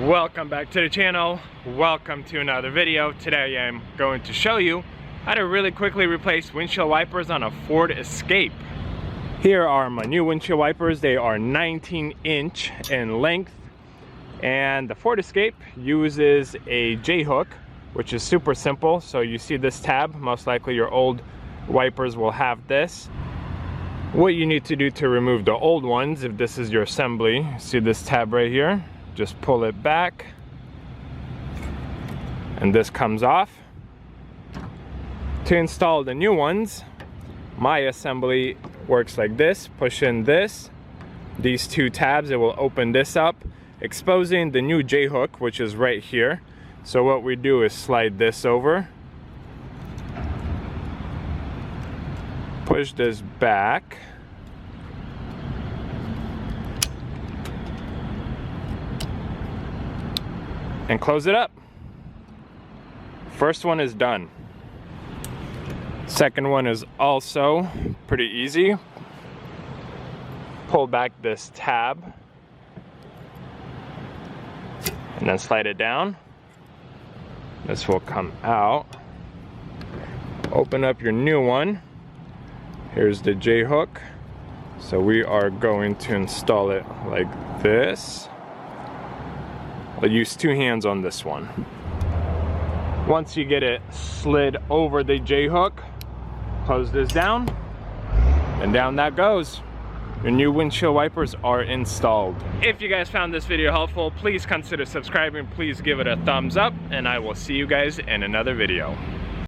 Welcome back to the channel. Welcome to another video. Today I am going to show you how to really quickly replace windshield wipers on a Ford Escape. Here are my new windshield wipers. They are 19-inch in length, and the Ford Escape uses a J-hook, which is super simple. So you see this tab, most likely your old wipers will have this. What you need to do to remove the old ones, if this is your assembly, see this tab right here, just pull it back and this comes off. To install the new ones, my assembly works like this. Push in these two tabs, it will open this up, exposing the new J-hook, which is right here. So what we do is slide this over, push this back, and close it up. First one is done. Second one is also pretty easy. Pull back this tab and then slide it down. This will come out. Open up your new one. Here's the J-hook. So we are going to install it like this. I'll use two hands on this one. Once you get it slid over the J-hook, close this down, and down that goes. Your new windshield wipers are installed. If you guys found this video helpful, please consider subscribing. Please give it a thumbs up, and I will see you guys in another video.